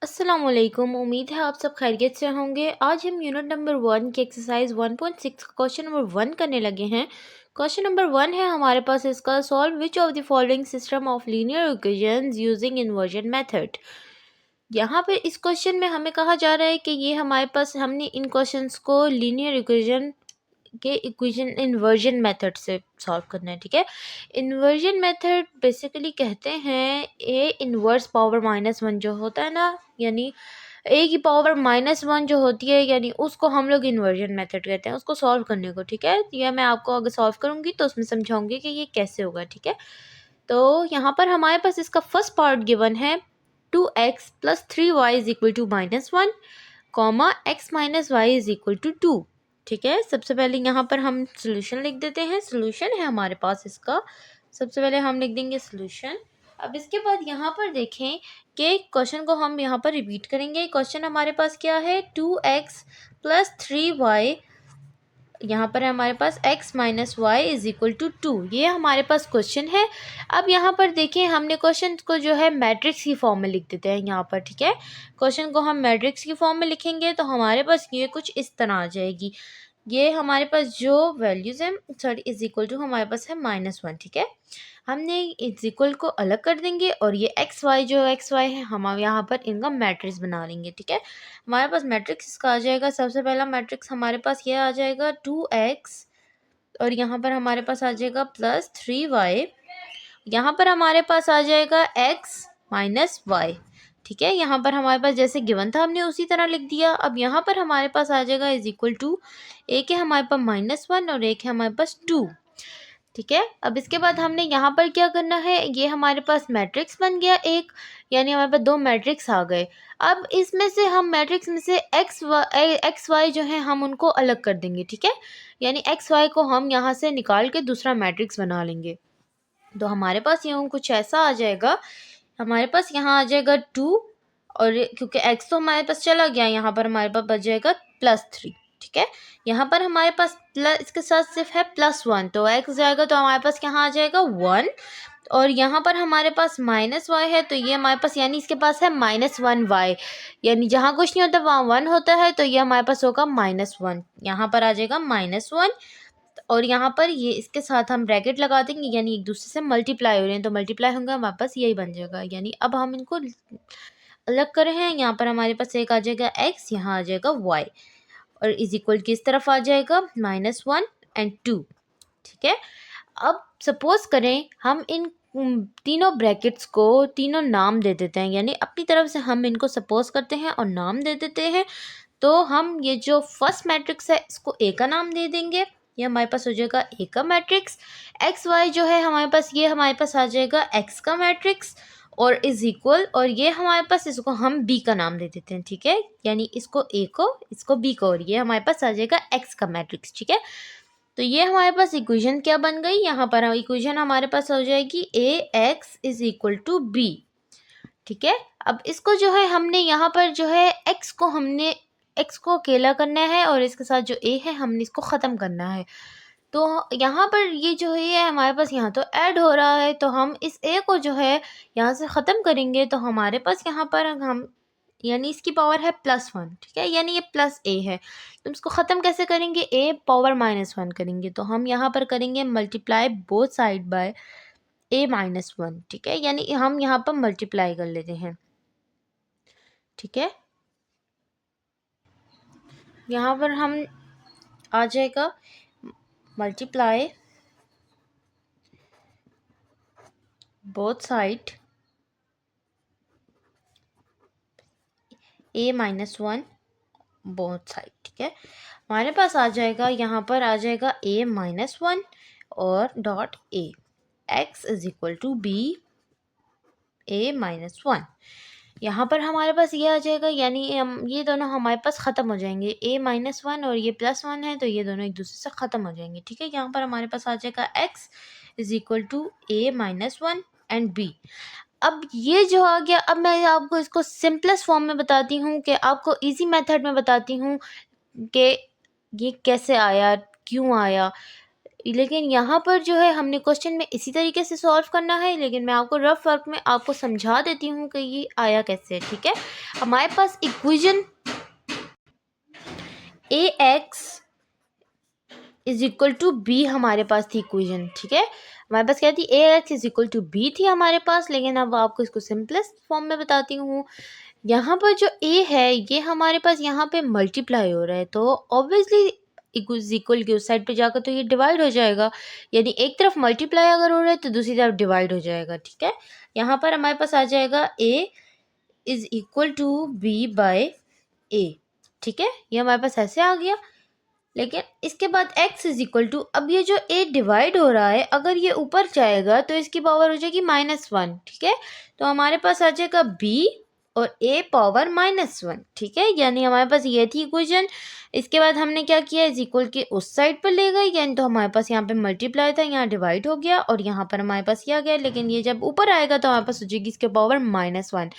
अस्सलामुअलैकुम। उम्मीद है आप सब खैरियत से होंगे। आज हम यूनिट नंबर 1 की एक्सरसाइज 1.6 का क्वेश्चन नंबर 1 करने लगे हैं। क्वेश्चन नंबर 1 है हमारे पास इसका, solve which of the following system of linear equations using inversion method. यहाँ पे इस क्वेश्चन में हमें कहा जा रहा है कि ये हमारे पास हमने इन क्वेश्चंस को लीनियर इक्वेशन के इक्वेशन इन्वर्जन मेथड से सॉल्व करना है। ठीक है, इन्वर्जन मेथड बेसिकली कहते हैं ए इनवर्स पावर -1 जो होता है ना, यानी ए की पावर -1 जो होती है, यानी उसको हम लोग इन्वर्जन मेथड कहते हैं, उसको सॉल्व करने को। ठीक है, यह मैं आपको अगर सॉल्व करूँगी तो उसमें समझाऊंगी कि ये कैसे होगा। ठीक है, तो यहाँ पर हमारे पास इसका फर्स्ट पार्ट गिवन है 2x + 3y = -1, x - y = 2। ठीक है, सबसे पहले यहाँ पर हम सोल्यूशन लिख देते हैं। सोल्यूशन है हमारे पास इसका, सबसे पहले हम लिख देंगे सोल्यूशन। अब इसके बाद यहाँ पर देखें कि क्वेश्चन को हम यहाँ पर रिपीट करेंगे। क्वेश्चन हमारे पास क्या है, 2x + 3y, यहाँ पर है हमारे पास x - y = 2। ये हमारे पास क्वेश्चन है। अब यहाँ पर देखिए, हमने क्वेश्चन को जो है मैट्रिक्स की फॉर्म में लिख देते हैं यहाँ पर। ठीक है, क्वेश्चन को हम मैट्रिक्स की फॉर्म में लिखेंगे तो हमारे पास ये कुछ इस तरह आ जाएगी। ये हमारे पास जो वैल्यूज़ हैं, सॉरी, = हमारे पास है -1। ठीक है, हमने = को अलग कर देंगे और ये एक्स वाई है हम यहाँ पर इनका मैट्रिक्स बना लेंगे। ठीक है, हमारे पास मैट्रिक्स इसका आ जाएगा। सबसे पहला मैट्रिक्स हमारे पास ये आ जाएगा 2x, और यहाँ पर हमारे पास आ जाएगा +3y, यहाँ पर हमारे पास आ जाएगा x - y। ठीक है, यहाँ पर हमारे पास जैसे गिवन था हमने उसी तरह लिख दिया। अब यहाँ पर हमारे पास आ जाएगा = एक है हमारे पास -1 और एक है हमारे पास 2। ठीक है, अब इसके बाद हमने यहाँ पर क्या करना है, ये हमारे पास मैट्रिक्स बन गया एक, यानी हमारे पास दो मैट्रिक्स आ गए। अब इसमें से हम मैट्रिक्स में से एक्स वाई जो है हम उनको अलग कर देंगे। ठीक है, यानी एक्स वाई को हम यहाँ से निकाल के दूसरा मैट्रिक्स बना लेंगे। तो हमारे पास यूँ कुछ ऐसा आ जाएगा, हमारे पास यहाँ आ जाएगा 2, और क्योंकि x तो हमारे पास चला गया, यहाँ पर हमारे पास बच जाएगा +3। ठीक है, यहाँ पर हमारे पास प्लस, इसके साथ सिर्फ है +1, तो x जाएगा तो हमारे पास यहाँ आ जाएगा 1, और यहाँ पर हमारे पास -y है तो ये हमारे पास, यानी इसके पास है -1y, यानी जहाँ कुछ नहीं होता वहाँ 1 होता है, तो ये हमारे पास होगा -1, यहाँ पर आ जाएगा -1, और यहाँ पर ये इसके साथ हम ब्रैकेट लगा देंगे, यानी एक दूसरे से मल्टीप्लाई हो रहे हैं तो मल्टीप्लाई होंगे, हमारे पास यही बन जाएगा। यानी अब हम इनको अलग कर रहे हैं, यहाँ पर हमारे पास एक आ जाएगा x, यहाँ आ जाएगा y, और = किस तरफ आ जाएगा, -1 और 2। ठीक है, अब सपोज करें हम इन तीनों ब्रैकेट्स को तीनों नाम दे देते हैं, यानी अपनी तरफ से हम इनको सपोज करते हैं और नाम दे देते हैं। तो हम ये जो फर्स्ट मैट्रिक्स है इसको ए का नाम दे देंगे, ये हमारे पास हो जाएगा ए का मैट्रिक्स। एक्स वाई जो है हमारे पास, ये हमारे पास आ जाएगा एक्स का मैट्रिक्स, और और ये हमारे पास, इसको हम बी का नाम दे देते हैं। ठीक है, यानी इसको ए को, इसको बी को, और ये हमारे पास आ जाएगा एक्स का मैट्रिक्स। ठीक है, तो ये हमारे पास इक्वेशन क्या बन गई, यहाँ पर इक्वेशन हमारे पास हो जाएगी AX = B। ठीक है, अब इसको जो है हमने यहाँ पर जो है x को अकेला करना है, और इसके साथ जो a है हमने इसको ख़त्म करना है। तो यहाँ पर ये जो है हमारे पास यहाँ तो ऐड हो रहा है, तो हम इस a को जो है यहाँ से ख़त्म करेंगे तो हमारे पास यहाँ पर हम, यानी इसकी पावर है +1। ठीक है, यानी ये +a है, तो इसको ख़त्म कैसे करेंगे, a पावर -1 करेंगे, तो हम यहाँ पर करेंगे multiply both side by a - 1। ठीक है, यानी हम यहाँ पर मल्टीप्लाई कर लेते हैं। ठीक है, यहाँ पर हम आ जाएगा multiply both side a - 1 both side. ठीक है, हमारे पास आ जाएगा, यहाँ पर आ जाएगा a - 1 और dot a, x = b a - 1। यहाँ पर हमारे पास ये आ जाएगा, यानी हम ये दोनों हमारे पास ख़त्म हो जाएंगे, a - 1 और ये +1 है, तो ये दोनों एक दूसरे से ख़त्म हो जाएंगे। ठीक है, यहाँ पर हमारे पास आ जाएगा x = a - 1 एंड b। अब ये जो आ गया, अब मैं आपको इसको सिंपलेस्ट फॉर्म में बताती हूँ, कि आपको इजी मेथड में बताती हूँ कि ये कैसे आया, क्यों आया। लेकिन यहाँ पर जो है हमने क्वेश्चन में इसी तरीके से सॉल्व करना है, लेकिन मैं आपको रफ वर्क में आपको समझा देती हूँ कि ये आया कैसे है। ठीक है, हमारे पास equation a x is equal to b हमारे पास थी इक्वेशन। ठीक है, हमारे पास क्या थी, a x is equal to b थी हमारे पास। लेकिन अब आपको इसको सिंपलेस्ट फॉर्म में बताती हूँ। यहाँ पर जो ए है ये हमारे पास यहाँ पे मल्टीप्लाई हो रहा है, तो ऑब्वियसली इक्वल की उस साइड पे जाकर तो ये डिवाइड हो जाएगा। यानी एक तरफ मल्टीप्लाई अगर हो रहा है तो दूसरी तरफ डिवाइड हो जाएगा। ठीक है, यहाँ पर हमारे पास आ जाएगा a is equal to b by a. ठीक है, ये हमारे पास ऐसे आ गया। लेकिन इसके बाद x इज इक्वल टू, अब ये जो a डिवाइड हो रहा है अगर ये ऊपर जाएगा तो इसकी पावर हो जाएगी -1। ठीक है, तो हमारे पास आ जाएगा b और a पावर -1। ठीक है, यानी हमारे पास ये थी इक्वेशन। इसके बाद हमने क्या किया, इज इक्वल के उस साइड पर ले गए, यानी तो हमारे पास यहाँ पे मल्टीप्लाई था, यहाँ डिवाइड हो गया और यहाँ पर हमारे पास ये आ गया। लेकिन ये जब ऊपर आएगा तो हमारे पास हो जाएगी इसके पावर -1,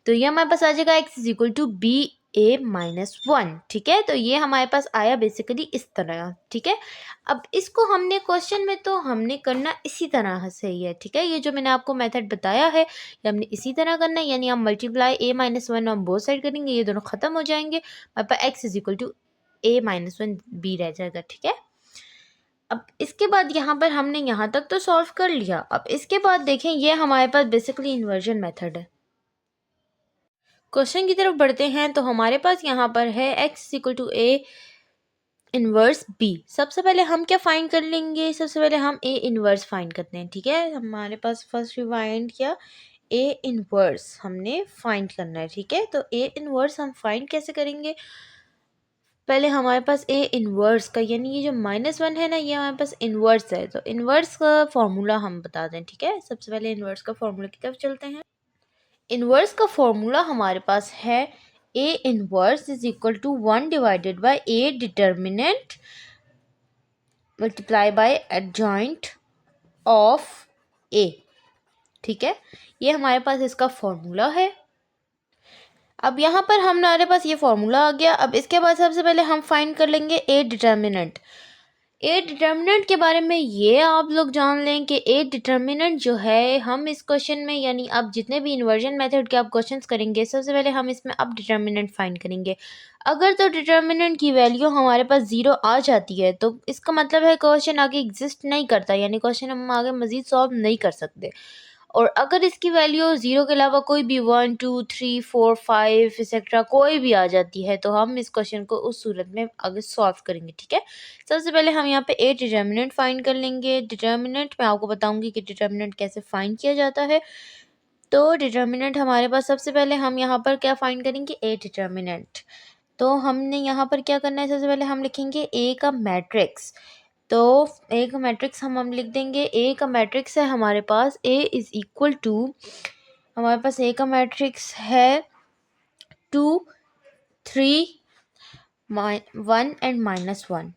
तो ये हमारे पास आ जाएगा x is equal to b a -1। ठीक है, तो ये हमारे पास आया बेसिकली इस तरह। ठीक है, अब इसको हमने क्वेश्चन में तो हमने करना इसी तरह से ही है। ठीक है, ये जो मैंने आपको मेथड बताया है ये हमने इसी तरह करना है, यानी हम मल्टीप्लाई a-1 हम बोथ साइड करेंगे, ये दोनों खत्म हो जाएंगे, हमारे पास x is equal to a-1 b रह जाएगा। ठीक है, अब इसके बाद यहाँ पर हमने यहाँ तक तो सॉल्व कर लिया। अब इसके बाद देखें, ये हमारे पास बेसिकली इन्वर्जन मेथड है। क्वेश्चन की तरफ बढ़ते हैं, तो हमारे पास यहाँ पर है x equal to a inverse b। सबसे पहले हम क्या फाइंड कर लेंगे, सबसे पहले हम a इनवर्स फाइंड करते हैं। ठीक है, हमारे पास फर्स्ट रिवाइंड किया, a इनवर्स हमने फाइंड करना है। ठीक है, तो a इनवर्स हम फाइंड कैसे करेंगे, पहले हमारे पास a इनवर्स का, यानी ये जो -1 है ना, ये हमारे पास इनवर्स है, तो इनवर्स का फॉर्मूला हम बता दें। ठीक है, सबसे पहले इनवर्स का फॉर्मूला की तरफ चलते हैं। इनवर्स का फॉर्मूला हमारे पास है a inverse is equal to 1 divided by a determinant multiply by adjoint of a। ठीक है, ये हमारे पास इसका फॉर्मूला है। अब यहाँ पर हमारे पास ये फॉर्मूला आ गया। अब इसके बाद सबसे पहले हम फाइंड कर लेंगे a डिटर्मिनेंट। ए डिटर्मिनेंट के बारे में ये आप लोग जान लें कि ए डिटर्मिनेंट जो है, हम इस क्वेश्चन में, यानी अब जितने भी इन्वर्जन मेथड के आप क्वेश्चंस करेंगे, सबसे पहले हम इसमें अब डिटर्मिनेंट फाइंड करेंगे। अगर तो डिटर्मिनेंट की वैल्यू हमारे पास 0 आ जाती है तो इसका मतलब है क्वेश्चन आगे एग्जिस्ट नहीं करता, यानी क्वेश्चन हम आगे मज़ीद सॉल्व नहीं कर सकते। और अगर इसकी वैल्यू 0 के अलावा कोई भी 1 2 3 4 5 एक्सेट्रा कोई भी आ जाती है तो हम इस क्वेश्चन को उस सूरत में आगे सॉल्व करेंगे। ठीक है, सबसे पहले हम यहाँ पे ए डिटर्मिनेंट फाइंड कर लेंगे। डिटर्मिनेंट मैं आपको बताऊंगी कि डिटर्मिनेंट कैसे फाइंड किया जाता है। तो डिटर्मिनेंट हमारे पास सबसे पहले हम यहाँ पर क्या फाइंड करेंगे, ए डिटर्मिनेंट। तो हमने यहाँ पर क्या करना है, सबसे पहले हम लिखेंगे ए का मैट्रिक्स। तो ए का मैट्रिक्स हम लिख देंगे, ए का मैट्रिक्स है हमारे पास ए इज इक्वल टू, हमारे पास ए का मैट्रिक्स है 2 3 1 एंड -1।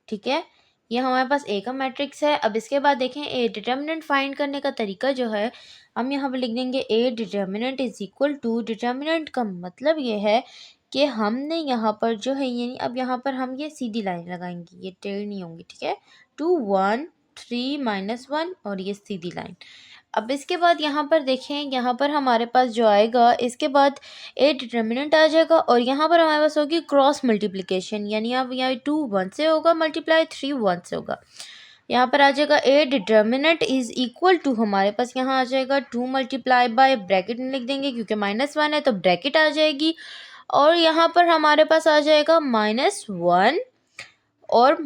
ठीक है, ये हमारे पास ए का मैट्रिक्स है। अब इसके बाद देखें ए डिटर्मिनेंट फाइंड करने का तरीका जो है, हम यहाँ पर लिख देंगे A determinant is equal to, डिटर्मिनेंट का मतलब ये है कि हमने यहाँ पर जो है, यानी अब यहाँ पर हम ये सीधी लाइन लगाएंगे, ये टेढ़ी नहीं होंगी। ठीक है, 2 1 3 -1 और ये सीधी लाइन। अब इसके बाद यहाँ पर देखें, यहाँ पर हमारे पास जो आएगा, इसके बाद ए डिटर्मिनेंट आ जाएगा और यहाँ पर हमारे पास होगी क्रॉस मल्टीप्लिकेशन, यानी अब यहाँ 2 1 से होगा मल्टीप्लाई, 3 1 से होगा। यहाँ पर आ जाएगा A determinant is equal to, हमारे पास यहाँ आ जाएगा 2 मल्टीप्लाई बाय, ब्रैकेट में लिख देंगे क्योंकि -1 है तो ब्रैकेट आ जाएगी, और यहाँ पर हमारे पास आ जाएगा -1 और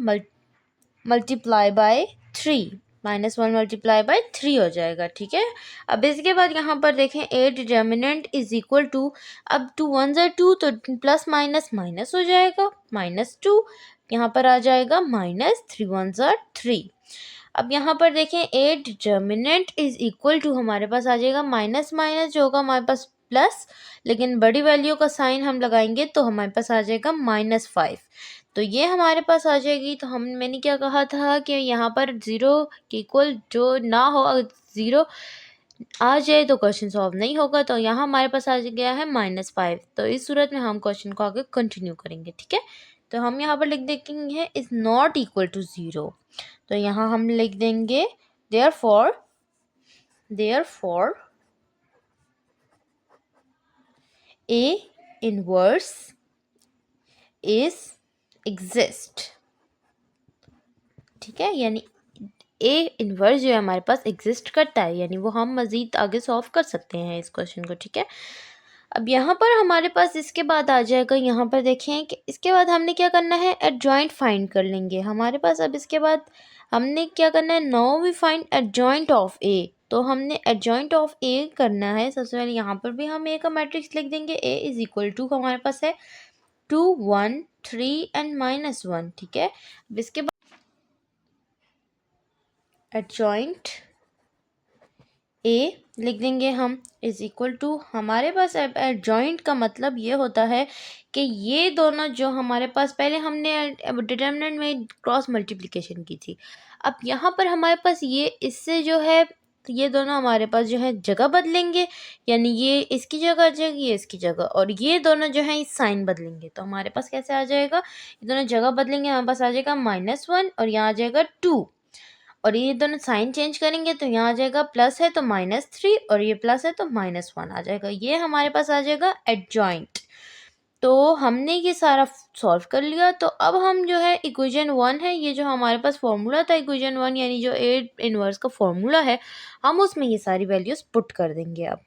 मल्टीप्लाई बाय 3, -1 मल्टीप्लाई बाय 3 हो जाएगा। ठीक है, अब इसके बाद यहाँ पर देखें A determinant is equal to, अब 2 1 ज़ा 2 तो प्लस माइनस माइनस हो जाएगा, -2 यहाँ पर आ जाएगा, -3 1 ज़ा 3। अब यहाँ पर देखें A determinant is equal to, हमारे पास आ जाएगा माइनस माइनस जो होगा हमारे पास प्लस, लेकिन बड़ी वैल्यू का साइन हम लगाएंगे तो हमारे पास आ जाएगा -5। तो ये हमारे पास आ जाएगी। तो मैंने क्या कहा था कि यहाँ पर 0 के इक्वल जो ना हो, अगर 0 आ जाए तो क्वेश्चन सॉल्व नहीं होगा। तो यहाँ हमारे पास आ गया है -5, तो इस सूरत में हम क्वेश्चन को आगे कंटिन्यू करेंगे। ठीक है, तो हम यहाँ पर लिख देंगे इज़ नॉट इक्वल टू 0। तो यहाँ हम लिख देंगे therefore A inverse is exist. ठीक है, यानी ए इनवर्स जो है हमारे पास एग्जिस्ट करता है, यानी वो हम मज़ीद आगे सॉल्व कर सकते हैं इस क्वेश्चन को। ठीक है, अब यहाँ पर हमारे पास इसके बाद आ जाएगा, यहाँ पर देखें कि इसके बाद हमने क्या करना है, एडजॉइंट फाइंड कर लेंगे हमारे पास। अब इसके बाद हमने क्या करना है, now we find adjoint of a. तो हमने एडजॉइंट ऑफ ए करना है। सबसे पहले यहाँ पर भी हम ए का मैट्रिक्स लिख देंगे। ए इज इक्वल टू हमारे पास है 2 1 3 एंड -1। ठीक है, अब इसके बाद एडजॉइंट ए लिख देंगे हम इज इक्वल टू, हमारे पास एडजॉइंट का मतलब ये होता है कि ये दोनों जो हमारे पास, पहले हमने डिटर्मिनेंट में क्रॉस मल्टीप्लिकेशन की थी, अब यहाँ पर हमारे पास ये इससे जो है ये दोनों हमारे पास जो है जगह बदलेंगे, यानी ये इसकी जगह आ जाएगी, ये इसकी जगह, और ये दोनों जो है इस साइन बदलेंगे। तो हमारे पास कैसे आ जाएगा, ये दोनों जगह बदलेंगे, हमारे पास आ जाएगा -1 और यहाँ आ जाएगा 2, और ये दोनों साइन चेंज करेंगे तो यहाँ आ जाएगा प्लस है तो -3 और ये प्लस है तो -1 आ जाएगा। ये हमारे पास आ जाएगा एडजॉइंट। तो हमने ये सारा सॉल्व कर लिया। तो अब हम जो है इक्वेशन 1 है, ये जो हमारे पास फॉर्मूला था इक्वेशन 1, यानी जो ए इनवर्स का फॉर्मूला है, हम उसमें ये सारी वैल्यूज पुट कर देंगे। अब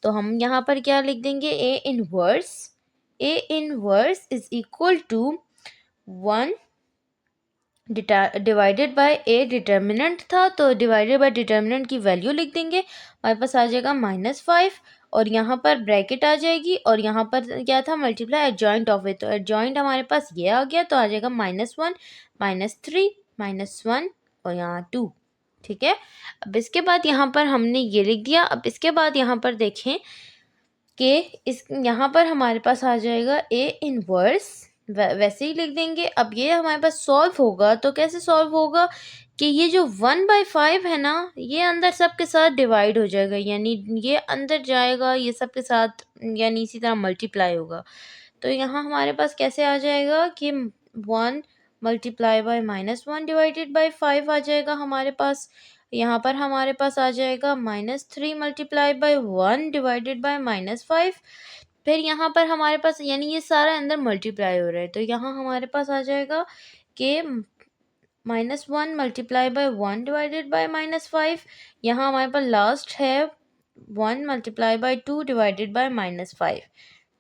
तो हम यहाँ पर क्या लिख देंगे, A inverse is equal to 1 divided by A determinant था, तो डिवाइडेड बाय डिटर्मिनेंट की वैल्यू लिख देंगे। हमारे पास आ जाएगा -5 और यहाँ पर ब्रैकेट आ जाएगी, और यहाँ पर क्या था, मल्टीप्लाई एडजॉइंट ऑफ इट। तो एडजॉइंट हमारे पास ये आ गया, तो आ जाएगा -1 -3 -1 और यहाँ 2। ठीक है, अब इसके बाद यहाँ पर हमने ये लिख दिया। अब इसके बाद यहाँ पर देखें कि इस यहाँ पर हमारे पास आ जाएगा ए इनवर्स, वैसे ही लिख देंगे। अब ये हमारे पास सॉल्व होगा, तो कैसे सॉल्व होगा कि ये जो 1/5 है ना, ये अंदर सब के साथ डिवाइड हो जाएगा, यानी ये अंदर जाएगा, ये सब के साथ यानी इसी तरह मल्टीप्लाई होगा। तो यहाँ हमारे पास कैसे आ जाएगा कि 1 मल्टीप्लाई बाय -1 डिवाइडेड बाय 5 आ जाएगा हमारे पास। यहाँ पर हमारे पास आ जाएगा -3 मल्टीप्लाई बाय 1 डिवाइडेड बाय -5। फिर यहाँ पर हमारे पास, यानी ये सारा अंदर मल्टीप्लाई हो रहा है, तो यहाँ हमारे पास आ जाएगा कि -1 मल्टीप्लाई बाय 1 डिवाइडेड बाय -5। यहाँ हमारे पास लास्ट है 1 मल्टीप्लाई बाय 2 डिवाइडेड बाय -5।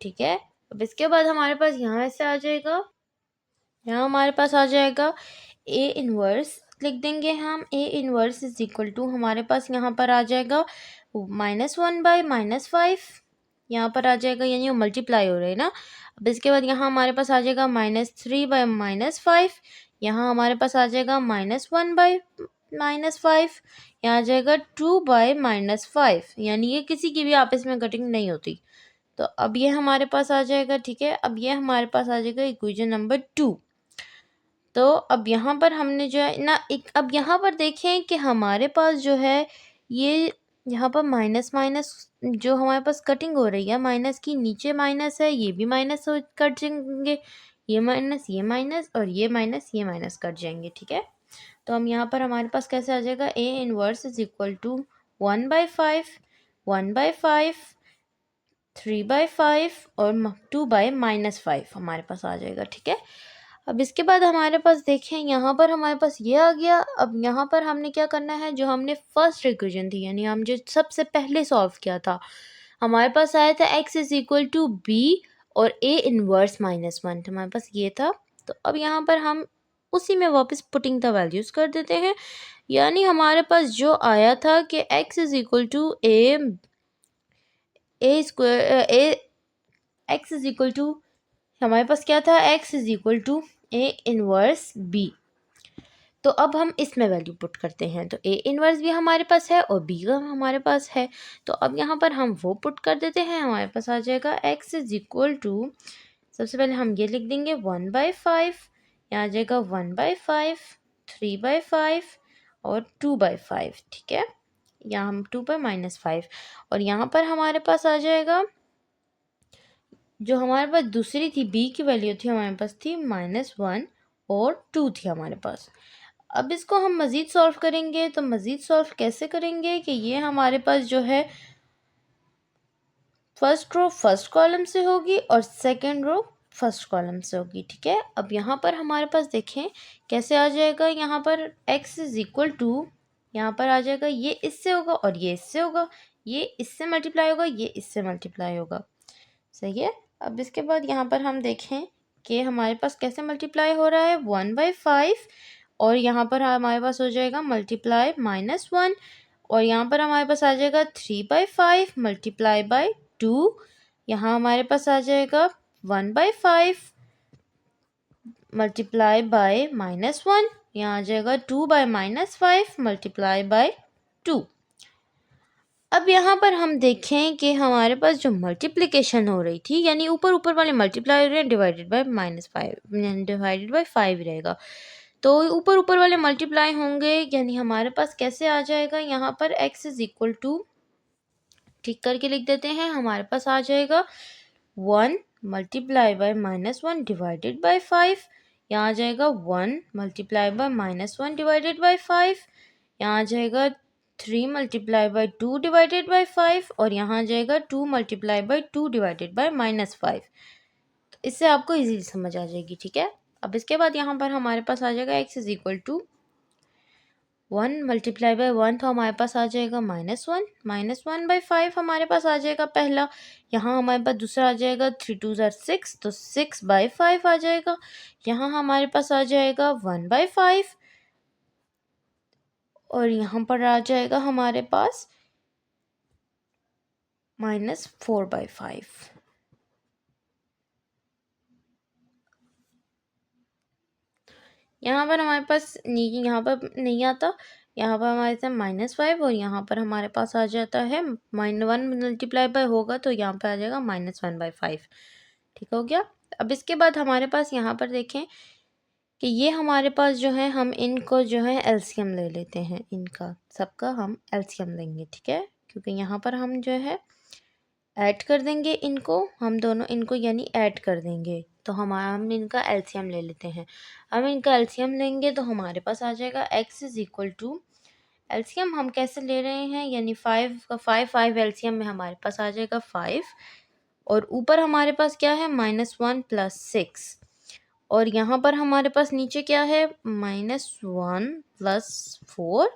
ठीक है, अब इसके बाद हमारे पास यहाँ ऐसे आ जाएगा, यहाँ हमारे पास आ जाएगा ए इनवर्स लिख देंगे हम। A inverse is equal to, हमारे पास यहाँ पर आ जाएगा -1 बाय -5, यहाँ पर आ जाएगा, यानी वो मल्टीप्लाई हो रहे हैं ना। अब इसके बाद यहाँ हमारे पास आ जाएगा -3 बाय -5, यहाँ हमारे पास आ जाएगा -1 बाय -5, यहाँ आ जाएगा 2 बाय -5, यानी ये किसी की भी आपस में कटिंग नहीं होती। तो अब ये हमारे पास आ जाएगा। ठीक है, अब ये हमारे पास आ जाएगा इक्वेशन नंबर 2। तो अब यहाँ पर हमने जो है ना, एक अब यहाँ पर देखें कि हमारे पास जो है ये यहाँ पर माइनस माइनस जो हमारे पास कटिंग हो रही है, माइनस की नीचे माइनस है, ये भी माइनस कट जाएंगे, ये माइनस और ये माइनस कट जाएंगे। ठीक है, तो हम यहाँ पर हमारे पास कैसे आ जाएगा, A inverse is equal to 1/5 1/5 3/5 और 2/-5 हमारे पास आ जाएगा। ठीक है, अब इसके बाद हमारे पास देखें, यहाँ पर हमारे पास ये आ गया। अब यहाँ पर हमने क्या करना है, जो हमने फर्स्ट इक्वेशन थी, यानी हम जो सबसे पहले सॉल्व किया था, हमारे पास आया था x is equal to B और a इनवर्स -1, तो हमारे पास ये था। तो अब यहाँ पर हम उसी में वापस पुटिंग द वैल्यूज़ कर देते हैं, यानी हमारे पास जो आया था कि x is equal to x is equal to, हमारे पास क्या था, x is equal to A inverse B. तो अब हम इसमें वैल्यू पुट करते हैं, तो ए इनवर्स भी हमारे पास है और बी का हमारे पास है। तो अब यहाँ पर हम वो पुट कर देते हैं, हमारे पास आ जाएगा x इज इक्वल टू, सबसे पहले हम ये लिख देंगे 1/5, यहाँ आ जाएगा 1/5 3/5 और 2/5। ठीक है, यहाँ हम 2/-5 और यहाँ पर हमारे पास आ जाएगा जो हमारे पास दूसरी थी b की वैल्यू थी हमारे पास थी -1 और 2 थी हमारे पास। अब इसको हम मज़ीद सॉल्व करेंगे, तो मज़ीद सॉल्व कैसे करेंगे कि ये हमारे पास जो है फर्स्ट रो फर्स्ट कॉलम से होगी और सेकंड रो फर्स्ट कॉलम से होगी, ठीक है। अब यहाँ पर हमारे पास देखें कैसे आ जाएगा, यहाँ पर x इज़ इक्वल टू, यहाँ पर आ जाएगा ये इससे होगा और ये इससे होगा, ये इससे मल्टीप्लाई होगा, ये इससे मल्टीप्लाई होगा, सही है। अब इसके बाद यहाँ पर हम देखें कि हमारे पास कैसे मल्टीप्लाई हो रहा है, 1/5 और यहाँ पर हमारे पास हो जाएगा मल्टीप्लाई -1 और यहाँ पर हमारे पास आ जाएगा 3/5 मल्टीप्लाई बाय 2, यहाँ हमारे पास आ जाएगा 1/5 मल्टीप्लाई बाय -1, यहाँ आ जाएगा 2/-5 मल्टीप्लाई बाय 2। अब यहाँ पर हम देखें कि हमारे पास जो मल्टीप्लिकेशन हो रही थी, यानी ऊपर ऊपर वाले मल्टीप्लाई हो रहे हैं डिवाइडेड बाय -5 डिवाइडेड बाय 5 रहेगा, तो ऊपर ऊपर वाले मल्टीप्लाई होंगे, यानी हमारे पास कैसे आ जाएगा, यहाँ पर x इज़ इक्वल टू, ठीक करके लिख देते हैं, हमारे पास आ जाएगा 1 मल्टीप्लाई बाय -1 डिवाइडेड बाय 5, यहाँ आ जाएगा 1 मल्टीप्लाई बाय -1 डिवाइडेड बाय 5, यहाँ आ जाएगा 3 मल्टीप्लाई बाय 2 डिवाइडेड बाय 5 और यहाँ आ जाएगा 2 मल्टीप्लाई बाय 2 डिवाइडेड बाय -5। तो इससे आपको इजीली समझ आ जाएगी, ठीक है। अब इसके बाद यहाँ पर हमारे पास आ जाएगा x is equal to 1 multiply by 1, तो हमारे पास आ जाएगा -1 -1/5 हमारे पास आ जाएगा पहला, यहाँ हमारे पास दूसरा आ जाएगा 3 2 ज़ार 6, तो 6/5 आ जाएगा, यहाँ हमारे पास आ जाएगा 1/5 और यहाँ पर आ जाएगा हमारे पास -4/5। यहाँ पर हमारे पास नहीं, यहाँ पर नहीं आता, यहाँ पर हमारे पास -5 और यहाँ पर हमारे पास आ जाता है -1 मल्टीप्लाई बाय होगा तो यहाँ पर आ जाएगा -1/5, ठीक हो गया। अब इसके बाद हमारे पास यहाँ पर देखें कि ये हमारे पास जो है, हम इनको जो है एलसीएम ले लेते हैं, इनका सबका हम एलसीएम लेंगे, ठीक है, क्योंकि यहाँ पर हम जो है ऐड कर देंगे इनको, हम दोनों इनको यानी ऐड कर देंगे, तो हम इनका एलसीएम ले लेते हैं। हम इनका एलसीएम लेंगे तो हमारे पास आ जाएगा x is equal to, LCM हम कैसे ले रहे हैं, यानी 5 का 5 एलसीएम में हमारे पास आ जाएगा 5 और ऊपर हमारे पास क्या है -1 + 6 और यहाँ पर हमारे पास नीचे क्या है -1 + 4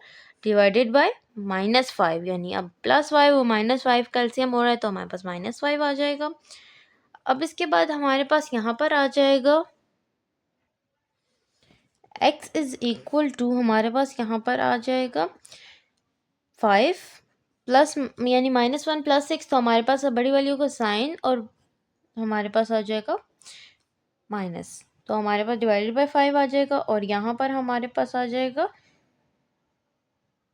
डिवाइडेड बाय -5, यानी अब +5 और -5 का एलसीएम हो रहा है तो हमारे पास -5 आ जाएगा। अब इसके बाद हमारे पास यहाँ पर आ जाएगा x इज़ इक्वल टू, हमारे पास यहाँ पर आ जाएगा 5 प्लस यानी -1 + 6, तो हमारे पास बड़ी वाली का साइन और हमारे पास आ जाएगा माइनस, तो हमारे पास डिवाइडेड बाय 5 आ जाएगा और यहाँ पर हमारे पास आ जाएगा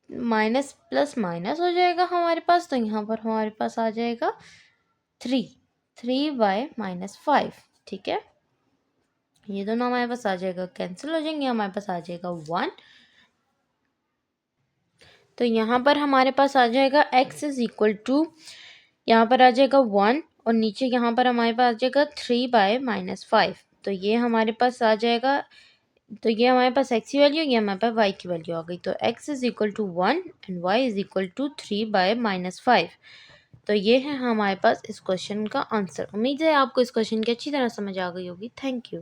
माइनस प्लस माइनस हो जाएगा हमारे पास, तो यहाँ पर हमारे पास आ जाएगा 3/-5, ठीक है। ये दोनों हमारे पास आ जाएगा कैंसिल हो जाएंगे, हमारे पास आ जाएगा 1, तो यहाँ पर हमारे पास आ जाएगा x इज़ इक्वल टू, यहाँ पर आ जाएगा 1 और नीचे यहाँ पर हमारे पास आ जाएगा 3/-5, तो ये हमारे पास आ जाएगा, तो ये हमारे पास x की वैल्यू, ये हमारे पास y की वैल्यू आ गई, तो x is equal to 1 and y is equal to 3/-5। तो ये है हमारे पास इस क्वेश्चन का आंसर। उम्मीद है आपको इस क्वेश्चन की अच्छी तरह समझ आ गई होगी। Thank you.